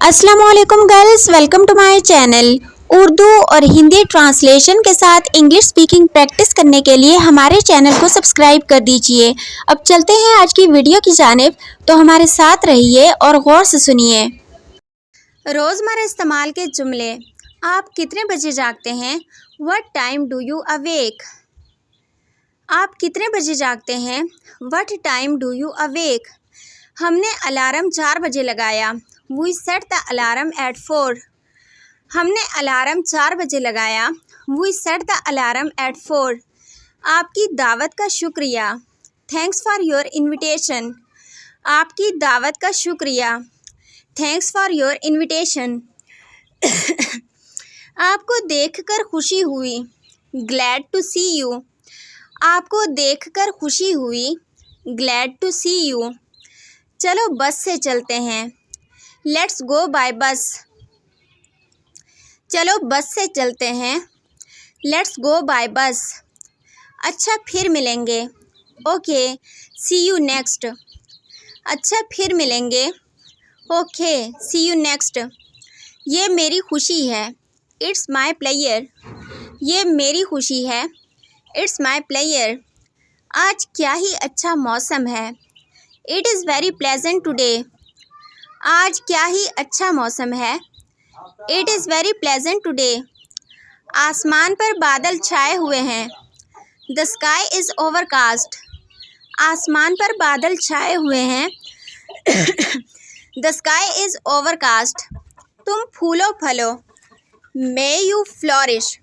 अस्सलामुअलैकुम girls, welcome to my channel. Urdu और Hindi translation के साथ इंग्लिश स्पीकिंग प्रैक्टिस करने के लिए हमारे चैनल को सब्सक्राइब कर दीजिए। अब चलते हैं आज की वीडियो की जानिब, तो हमारे साथ रहिए और गौर से सुनिए। रोज़मर्रा इस्तेमाल के जुमले। आप कितने बजे जागते हैं? What time do you awake? आप कितने बजे जागते हैं? What time do you awake? हमने अलार्म 4 बजे लगाया। We set the alarm at 4। हमने अलार्म 4 बजे लगाया। We set the alarm at 4। आपकी दावत का शुक्रिया। Thanks for your invitation. आपकी दावत का शुक्रिया। Thanks for your invitation. आपको देखकर खुशी हुई। Glad to see you. आपको देखकर खुशी हुई। Glad to see you. चलो बस से चलते हैं। लेट्स गो बाय बस। चलो बस से चलते हैं। लेट्स गो बाय बस। अच्छा फिर मिलेंगे। Okay see you next. अच्छा फिर मिलेंगे। Okay see you next. ये मेरी खुशी है। It's my pleasure. ये मेरी खुशी है। It's my pleasure. आज क्या ही अच्छा मौसम है। It is very pleasant today. आज क्या ही अच्छा मौसम है। It is very pleasant today. आसमान पर बादल छाए हुए हैं। The sky is overcast. आसमान पर बादल छाए हुए हैं। The sky is overcast. तुम फूलो फलो। May you flourish.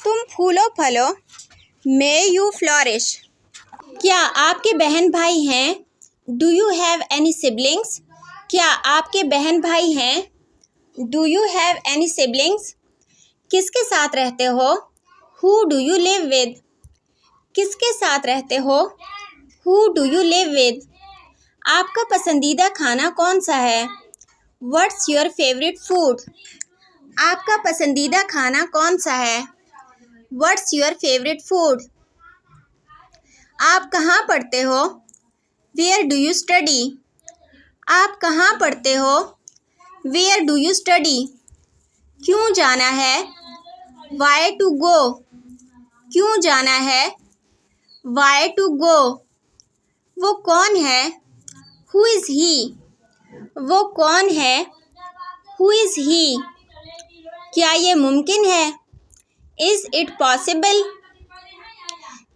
तुम फूलो फलो। May you flourish. क्या आपके बहन भाई हैं? Do you have any siblings? क्या आपके बहन भाई हैं? Do you have any siblings? किसके साथ रहते हो? Who do you live with? किसके साथ रहते हो? Who do you live with? आपका पसंदीदा खाना कौन सा है? What's your favourite food? आपका पसंदीदा खाना कौन सा है? What's your favourite food? आप कहाँ पढ़ते हो? Where do you study? आप कहाँ पढ़ते हो? Where do you study? क्यों जाना है? Why to go? क्यों जाना है? Why to go? वो कौन है? Who is he? वो कौन है? Who is he? क्या ये मुमकिन है? Is it possible?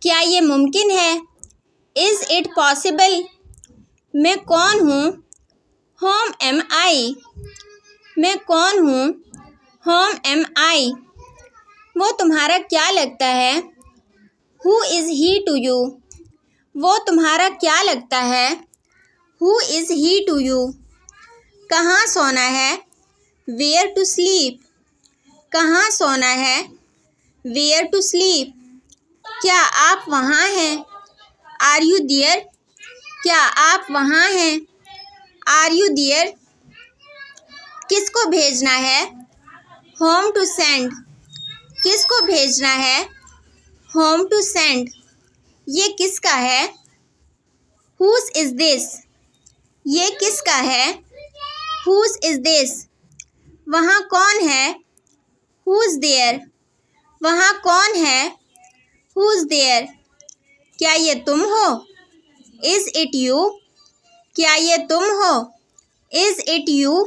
क्या ये मुमकिन है? Is it possible? मैं कौन हूँ? Whom am I? मैं कौन हूँ? Whom am I? वो तुम्हारा क्या लगता है? Who is he to you? वो तुम्हारा क्या लगता है? Who is he to you? कहाँ सोना है? Where to sleep? कहाँ सोना है? Where to sleep? क्या आप वहाँ हैं? Are you there? क्या आप वहाँ हैं? Are you there? किसको भेजना है? Whom to send? किसको भेजना है? Whom to send? ये किसका है? Whose is this? ये किसका है? Whose is this? वहाँ कौन है? Who's there? वहाँ कौन है? Who's there? क्या ये तुम हो? Is it you? क्या ये तुम हो? Is it you?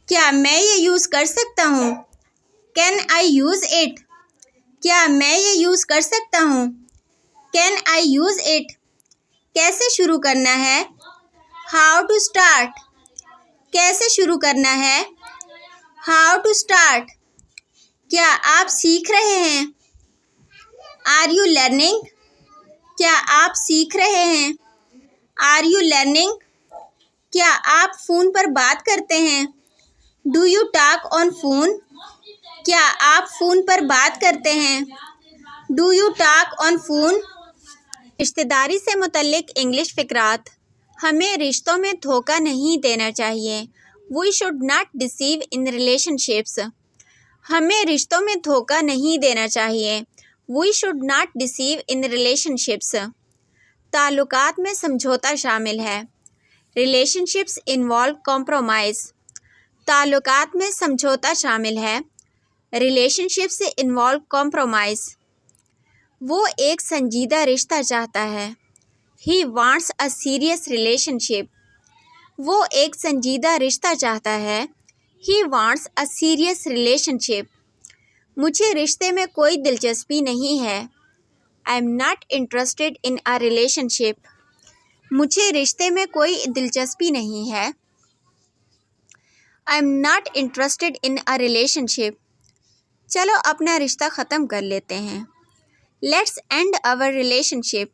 क्या मैं ये यूज़ कर सकता हूँ? Can I use it? क्या मैं ये यूज़ कर सकता हूँ? Can I use it? कैसे शुरू करना है? How to start? कैसे शुरू करना है? How to start? क्या आप सीख रहे हैं? Are you learning? क्या आप सीख रहे हैं? Are you learning? क्या आप फ़ोन पर बात करते हैं? Do you talk on phone? क्या आप फ़ोन पर बात करते हैं? Do you talk on phone? रिश्तेदारी से मुतल्लिक इंग्लिश फ़िक्रात। हमें रिश्तों में धोखा नहीं देना चाहिए। We should not deceive in relationships. हमें रिश्तों में धोखा नहीं देना चाहिए। We should not deceive in relationships. ताल्लुकात में समझौता शामिल है। Relationships involve compromise. ताल्लुकात में समझौता शामिल है। रिलेशनशिप से इन्वॉल्व कॉम्प्रोमाइज़। वो एक संजीदा रिश्ता चाहता है। He wants a serious relationship. वो एक संजीदा रिश्ता चाहता है। He wants a serious relationship. मुझे रिश्ते में कोई दिलचस्पी नहीं है। I am not interested in a relationship. मुझे रिश्ते में कोई दिलचस्पी नहीं है। I am not interested in a relationship. चलो अपना रिश्ता ख़त्म कर लेते हैं। Let's end our relationship.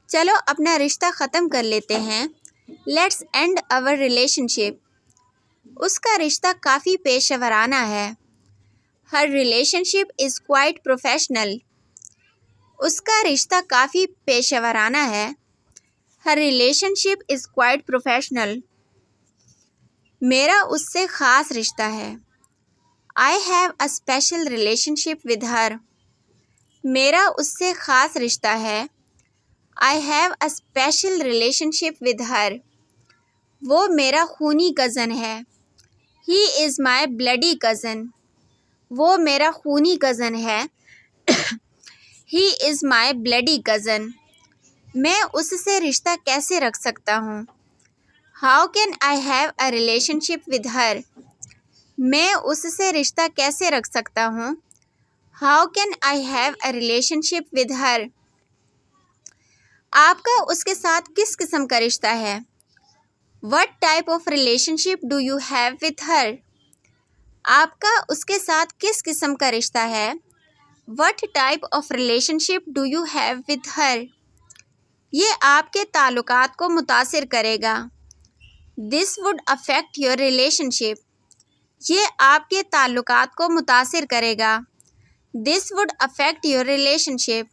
चलो अपना रिश्ता ख़त्म कर लेते हैं। Let's end our relationship. उसका रिश्ता काफ़ी पेशेवराना है। हर रिलेशनशिप इज़ क्वाइट प्रोफेशनल। उसका रिश्ता काफ़ी पेशेवराना है। हर रिलेशनशिप इज़ क्वाइट प्रोफेशनल। मेरा उससे ख़ास रिश्ता है। I have a special relationship with her. मेरा उससे ख़ास रिश्ता है। I have a special relationship with her. वो मेरा खूनी कज़न है। He is my bloody cousin. वो मेरा खूनी कज़न है। He is my bloody cousin. मैं उससे रिश्ता कैसे रख सकता हूँ? How can I have a relationship with her. मैं उससे रिश्ता कैसे रख सकता हूँ? How can I have a relationship with her. आपका उसके साथ किस किस्म का रिश्ता है? What type of relationship do you have with her. आपका उसके साथ किस किस्म का रिश्ता है? What type of relationship do you have with her. ये आपके ताल्लुकात को मुतासिर करेगा। This would affect your relationship. ये आपके ताल्लुकात को मुतासिर करेगा। This would affect your relationship.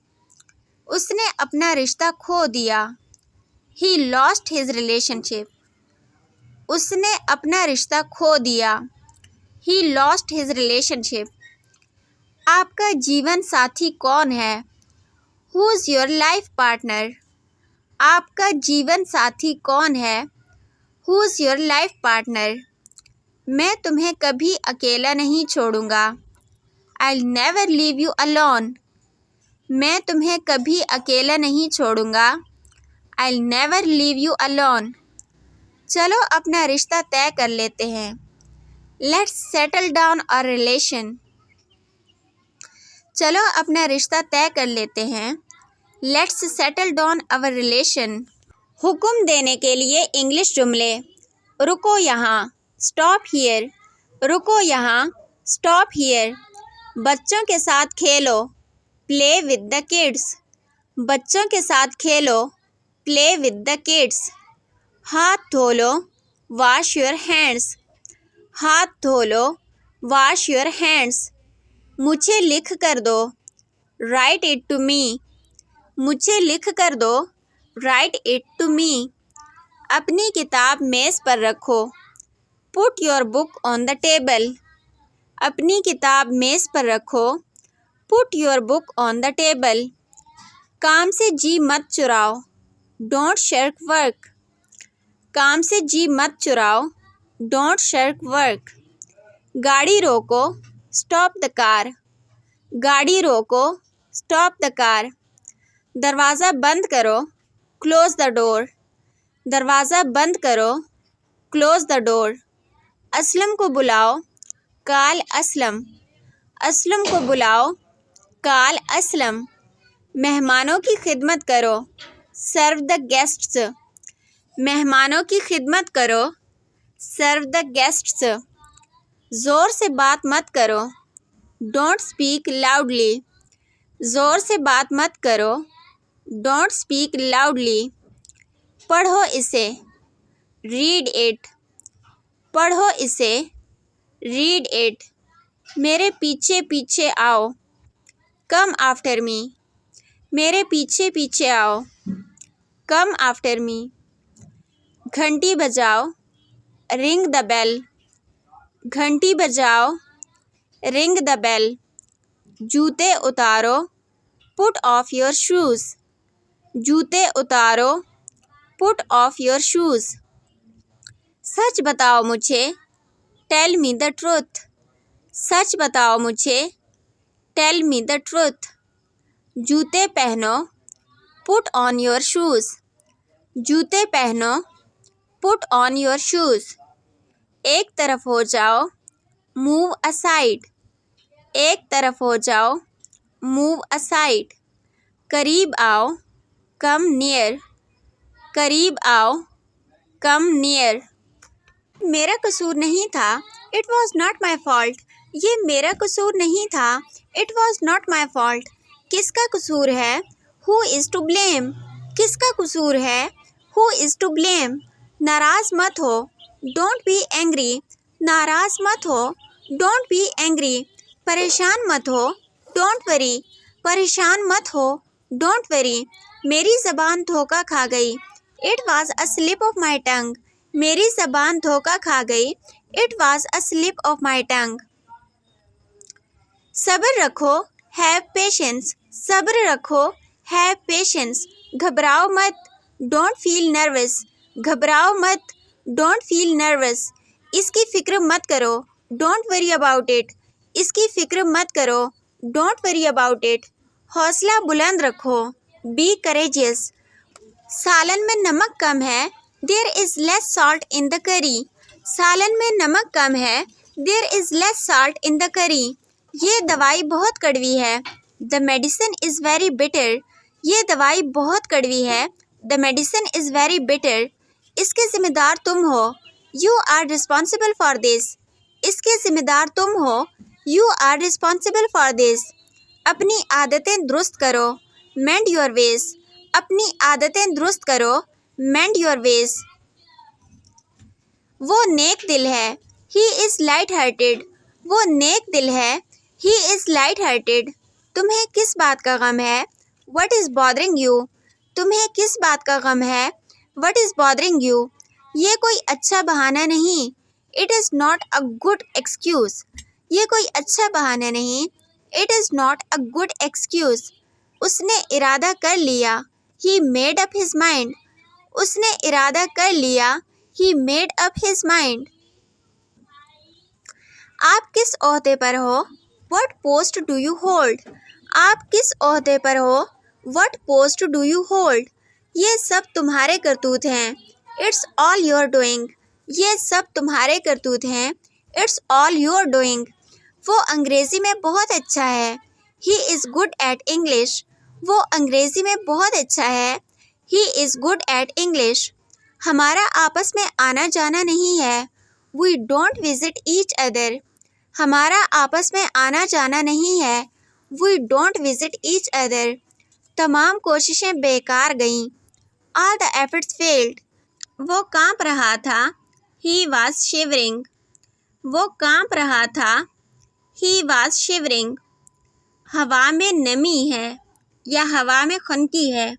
उसने अपना रिश्ता खो दिया। He lost his relationship. उसने अपना रिश्ता खो दिया। He lost his relationship. आपका जीवन साथी कौन है? Who is your life partner. आपका जीवन साथी कौन है? Who is your life partner. मैं तुम्हें कभी अकेला नहीं छोड़ूंगा। I will never leave you alone. मैं तुम्हें कभी अकेला नहीं छोड़ूंगा। I will never leave you alone. चलो अपना रिश्ता तय कर लेते हैं। Let's settle down our relation. चलो अपना रिश्ता तय कर लेते हैं। Let's settle down our relation. हुक्म देने के लिए इंग्लिश जुमले। रुको यहाँ, स्टॉप हियर। रुको यहाँ, स्टॉप हियर। बच्चों के साथ खेलो, प्ले विद द किड्स। बच्चों के साथ खेलो, प्ले विद द किड्स। हाथ धो लो, वॉश योर हैंड्स। हाथ धो लो, वॉश योर हैंड्स। मुझे लिख कर दो, राइट इट टू मी। मुझे लिख कर दो, राइट इट टू मी। अपनी किताब मेज़ पर रखो, put your book on the table. अपनी किताब मेज़ पर रखो, put your book on the table. काम से जी मत चुराओ, डोंट शर्क वर्क। काम से जी मत चुराओ, डोंट शर्क वर्क। गाड़ी रोको, स्टॉप द कार। गाड़ी रोको, स्टॉप द कार। दरवाज़ा बंद करो, क्लोज़ द डोर। दरवाज़ा बंद करो, क्लोज़ द डोर। असलम को बुलाओ, काल असलम। असलम को बुलाओ, काल असलम। मेहमानों की खिदमत करो, सर्व द गेस्ट्स। मेहमानों की खिदमत करो, सर्व द गेस्ट्स। ज़ोर से बात मत करो, डोंट स्पीक लाउडली। ज़ोर से बात मत करो, डोंट स्पीक लाउडली। पढ़ो इसे, रीड इट। पढ़ो इसे, रीड इट। मेरे पीछे पीछे आओ, कम आफ्टर मी। मेरे पीछे पीछे आओ, कम आफ्टर मी। घंटी बजाओ, रिंग द बेल। घंटी बजाओ, रिंग द बेल। जूते उतारो, पुट ऑफ योर शूज़। जूते उतारो, पुट ऑफ योर शूज़। सच बताओ मुझे, टेल मी द ट्रूथ, सच बताओ मुझे। Tell me the truth. जूते पहनो, पुट ऑन योर शूज़, जूते पहनो, पुट ऑन योर शूज़। एक तरफ हो जाओ, मूव असाइड, एक तरफ हो जाओ, मूव असाइड। करीब आओ, कम नियर, करीब आओ, कम नियर। मेरा कसूर नहीं था, it was not my fault, ये मेरा कसूर नहीं था, it was not my fault. किसका कसूर है, हु इज़ टू ब्लेम, किसका कसूर है, हु इज़ टू ब्लेम। नाराज़ मत हो, डोंट बी एंग्री, नाराज़ मत हो, डोंट बी एंग्री। परेशान मत हो, डोंट वरी, परेशान मत हो, डोंट वरी। मेरी ज़बान धोखा खा गई, it was a slip of my tongue, मेरी ज़बान धोखा खा गई, it was a slip of my tongue. सब्र रखो, हैव पेशेंस, सब्र रखो, हैव पेशेंस। घबराओ मत, डोंट फील नर्वस, घबराओ मत, डोंट फील नर्वस। इसकी फ़िक्र मत करो, डोंट वरी अबाउट इट, इसकी फ़िक्र मत करो, डोंट वरी अबाउट इट। हौसला बुलंद रखो, बी करेजियस। सालन में नमक कम है, there is less salt in the curry, सालन में नमक कम है, there is less salt in the curry. ये दवाई बहुत कड़वी है, the medicine is very bitter, ये दवाई बहुत कड़वी है, the medicine is very bitter. इसके ज़िम्मेदार तुम हो, you are responsible for this, इसके ज़िम्मेदार तुम हो, you are responsible for this. अपनी आदतें दुरुस्त करो, मेंड योर वेज, अपनी आदतें दुरुस्त करो, मेंड योर वेज। वो नेक दिल है, ही इज़ लाइट हार्टेड, वो नेक दिल है, ही इज़ लाइट हार्टेड। तुम्हें किस बात का गम है, वट इज़ बॉदरिंग यू, तुम्हें किस बात का गम है, वट इज़ बॉदरिंग यू। ये कोई अच्छा बहाना नहीं, it is not a good excuse, ये कोई अच्छा बहाना नहीं, it is not a good excuse. उसने इरादा कर लिया, he made up his mind, उसने इरादा कर लिया, he made up his mind. आप किस ओहदे पर हो, what post do you hold, आप किस ओहदे पर हो, what post do you hold. ये सब तुम्हारे करतूत हैं, इट्स ऑल योर डूइंग, ये सब तुम्हारे करतूत हैं, इट्स ऑल योर डूइंग। वो अंग्रेज़ी में बहुत अच्छा है, he is good at English, वो अंग्रेज़ी में बहुत अच्छा है, he is good at English. हमारा आपस में आना जाना नहीं है, we don't visit each other, हमारा आपस में आना जाना नहीं है, we don't visit each other. तमाम कोशिशें बेकार गईं, ऑल द एफर्ट्स फेल्ड। वो काँप रहा था, ही वाज शिवरिंग, वो काँप रहा था, ही वाज शिवरिंग। हवा में नमी है या हवा में खुनकी है,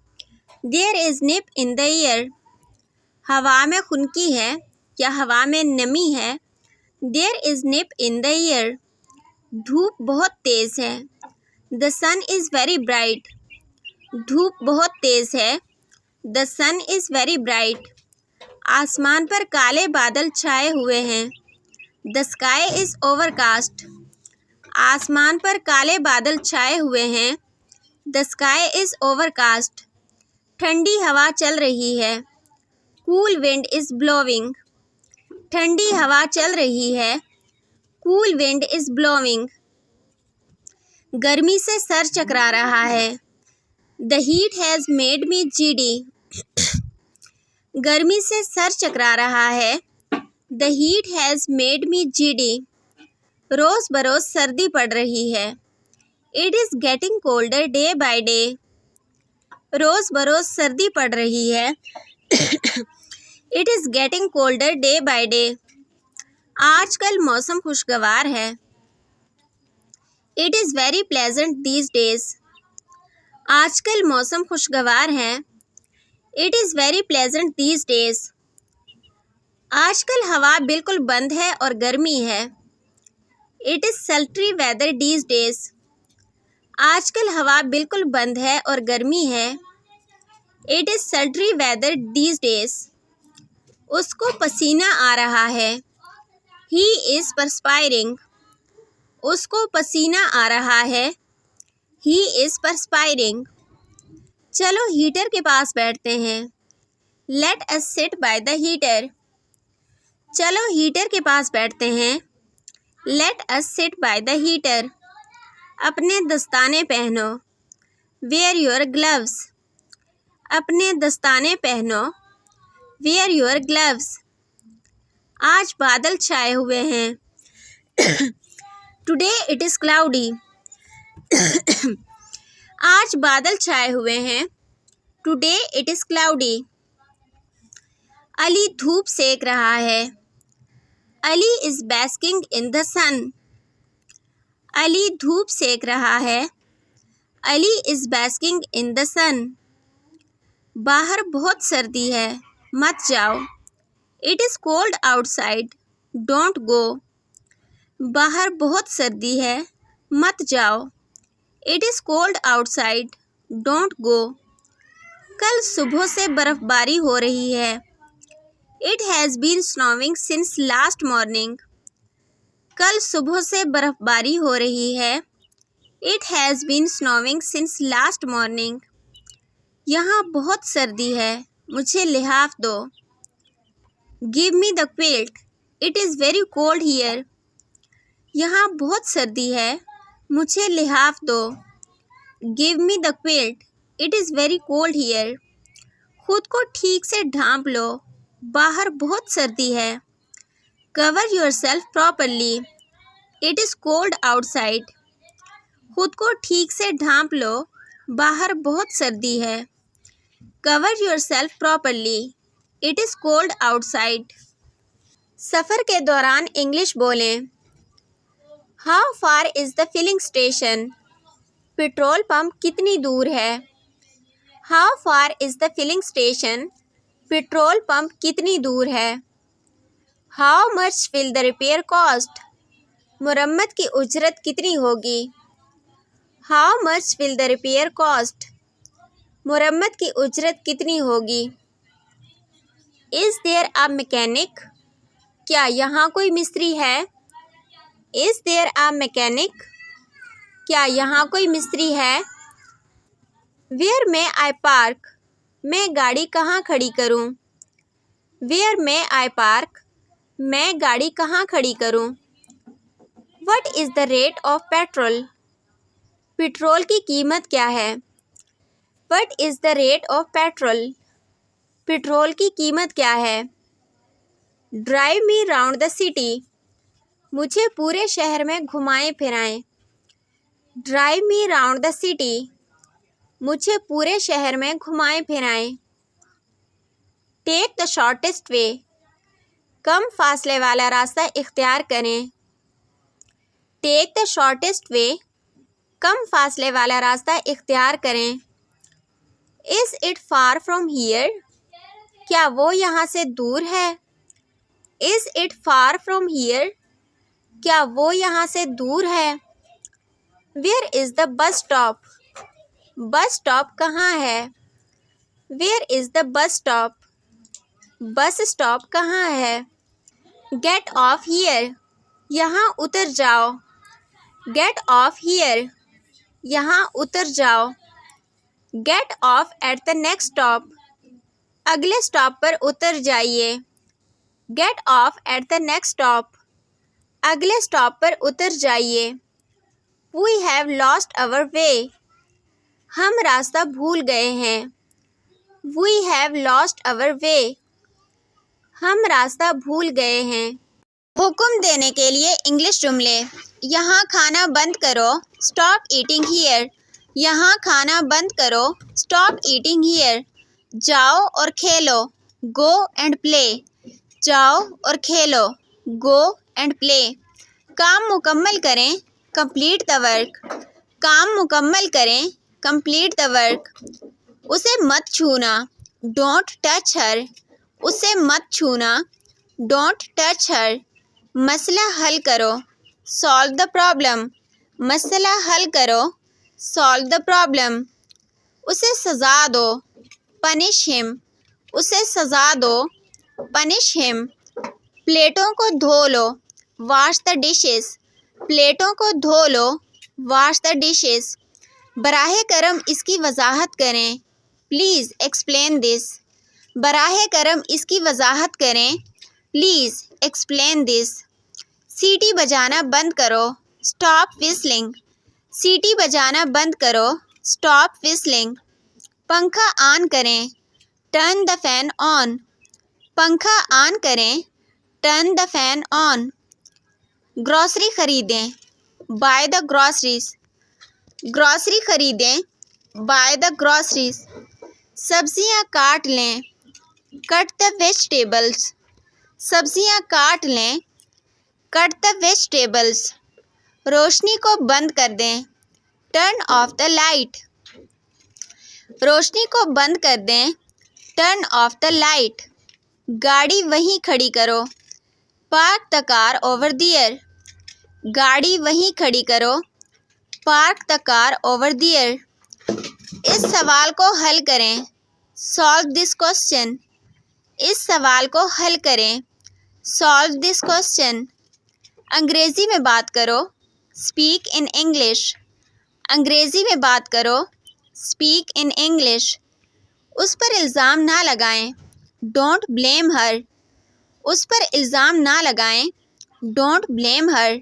there is nip in the air, हवा में खुनकी है या हवा में नमी है, there is nip in the air. धूप बहुत तेज़ है, the sun is very bright, धूप बहुत तेज़ है, the sun is very bright. आसमान पर काले बादल छाए हुए हैं, द स्काई इज़ ओवरकास्ट, आसमान पर काले बादल छाए हुए हैं, द स्काई इज़ ओवरकास्ट। ठंडी हवा चल रही है, कूल विंड इज़ ब्लोइंग, ठंडी हवा चल रही है, कूल विंड इज़ ब्लोइंग। गर्मी से सर चकरा रहा है, the heat has made me giddy, गर्मी से सर चकरा रहा है, the heat has made me giddy. रोज़ बरोज़ सर्दी पड़ रही है, it is getting colder day by day, रोज़ बरोज़ सर्दी पड़ रही है, it is getting colder day by day. आजकल मौसम खुशगवार है, it is very pleasant these days, आजकल मौसम खुशगवार है, it is very pleasant these days. आजकल हवा बिल्कुल बंद है और गर्मी है, it is सल्ट्री whether these days, आजकल हवा बिल्कुल बंद है और गर्मी है, it is सल्ट्री whether these days. उसको पसीना आ रहा है, He is perspiring. उसको पसीना आ रहा है. He is perspiring. चलो हीटर के पास बैठते हैं. Let us sit by the heater. चलो हीटर के पास बैठते हैं. Let us sit by the heater. अपने दस्ताने पहनो. Wear your gloves. अपने दस्ताने पहनो. Wear your gloves. आज बादल छाए हुए हैं. Today it is cloudy. आज बादल छाए हुए हैं. Today it is cloudy. Ali धूप सेक रहा है. Ali is basking in the sun. Ali धूप सेक रहा है. Ali is basking in the sun. बाहर बहुत सर्दी है. मत जाओ. It is cold outside. Don't go. बाहर बहुत सर्दी है. मत जाओ. It is cold outside. Don't go. कल सुबह से बर्फबारी हो रही है. It has been snowing since last morning. कल सुबह से बर्फबारी हो रही है. It has been snowing since last morning. यहाँ बहुत सर्दी है. मुझे लिहाफ दो. Give me the quilt. It is very cold here. यहाँ बहुत सर्दी है. मुझे लिहाफ दो. Give me the quilt. It is very cold here. खुद को ठीक से ढांप लो. बाहर बहुत सर्दी है. Cover yourself properly. It is cold outside. खुद को ठीक से ढांप लो. बाहर बहुत सर्दी है. Cover yourself properly. It is cold outside. सफ़र के दौरान इंग्लिश बोलें. How far is the filling station? Petrol pump कितनी दूर है. How far is the filling station? Petrol pump कितनी दूर है. How much will the repair cost? मुरम्मत की उजरत कितनी होगी. How much will the repair cost? मुरम्मत की उजरत कितनी होगी. Is there a mechanic? क्या यहाँ कोई मिस्त्री है. Is there a mechanic? क्या यहाँ कोई मिस्त्री है. Where may I park? मैं गाड़ी कहाँ खड़ी करूँ. Where may I park? मैं गाड़ी कहाँ खड़ी करूँ. What is the rate of petrol? Petrol की कीमत क्या है. What is the rate of petrol? Petrol की कीमत क्या है. Drive me round the city. मुझे पूरे शहर में घुमाएं फिराएं. Drive me round the city. मुझे पूरे शहर में घुमाएं फिराएं. Take the shortest way. कम फासले वाला रास्ता इख्तियार करें. Take the shortest way. कम फासले वाला रास्ता इख्तियार करें. Is it far from here? क्या वो यहाँ से दूर है. Is it far from here? क्या वो यहाँ से दूर है. Where is the bus stop? Bus stop कहाँ है. Where is the bus stop? Bus stop कहाँ है. Get off here. यहाँ उतर जाओ. Get off here. यहाँ उतर जाओ. Get off at the next stop. अगले स्टॉप पर उतर जाइए. Get off at the next stop. अगले स्टॉप पर उतर जाइए. We have lost our way. हम रास्ता भूल गए हैं. We have lost our way. हम रास्ता भूल गए हैं. हुक्म देने के लिए इंग्लिश जुमले. यहाँ खाना बंद करो. Stop eating here. यहाँ खाना बंद करो. Stop eating here. जाओ और खेलो. Go and play. जाओ और खेलो. Go and play. काम मुकम्मल करें. Complete the work. काम मुकम्मल करें. Complete the work. उसे मत छूना. Don't touch her. उसे मत छूना. Don't touch her. मसला हल करो. Solve the problem. मसला हल करो. Solve the problem. उसे सज़ा दो. Punish him. उसे सज़ा दो. Punish him. प्लेटों को धो लो. वॉश द डिशेस, प्लेटों को धो लो। Wash the dishes. बराहे करम इसकी वजाहत करें। Please explain this. बराहे करम इसकी वजाहत करें। Please explain this. सीटी बजाना बंद करो। Stop whistling. सीटी बजाना बंद करो। Stop whistling. पंखा ऑन करें। Turn the fan on. पंखा ऑन करें। Turn the fan on. Grocery खरीदें। Buy the groceries. ग्रॉसरी खरीदें। Buy the groceries. सब्जियां काट लें। Cut the vegetables. सब्जियां काट लें। Cut the vegetables. रोशनी को बंद कर दें। Turn off the light. रोशनी को बंद कर दें। Turn off the light. गाड़ी वहीं खड़ी करो। Park the car over there. गाड़ी वहीं खड़ी करो। Park the car over there. इस सवाल को हल करें। Solve this question. इस सवाल को हल करें। Solve this question. अंग्रेज़ी में बात करो। Speak in English. अंग्रेज़ी में बात करो। Speak in English. उस पर इल्ज़ाम ना लगाएं। Don't blame her. उस पर इल्ज़ाम ना लगाएं। Don't blame her.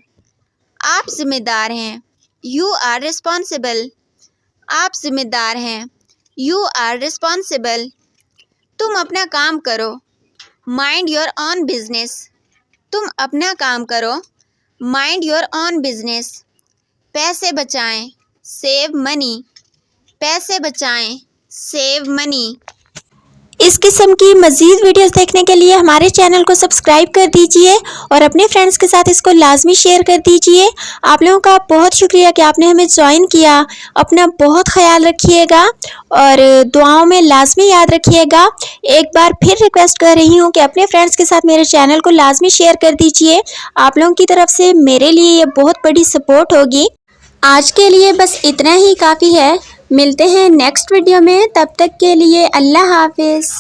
आप ज़िम्मेदार हैं। You are responsible. आप ज़िम्मेदार हैं। You are responsible. तुम अपना काम करो। Mind your own business. तुम अपना काम करो। Mind your own business. पैसे बचाएं। Save money. पैसे बचाएं। Save money. इस किस्म की मज़ीद वीडियोस देखने के लिए हमारे चैनल को सब्सक्राइब कर दीजिए और अपने फ्रेंड्स के साथ इसको लाजमी शेयर कर दीजिए। आप लोगों का बहुत शुक्रिया कि आपने हमें ज्वाइन किया। अपना बहुत ख्याल रखिएगा और दुआओं में लाजमी याद रखिएगा। एक बार फिर रिक्वेस्ट कर रही हूँ कि अपने फ्रेंड्स के साथ मेरे चैनल को लाजमी शेयर कर दीजिए। आप लोगों की तरफ से मेरे लिए ये बहुत बड़ी सपोर्ट होगी। आज के लिए बस इतना ही काफ़ी है। मिलते हैं नेक्स्ट वीडियो में। तब तक के लिए अल्लाह हाफिज़।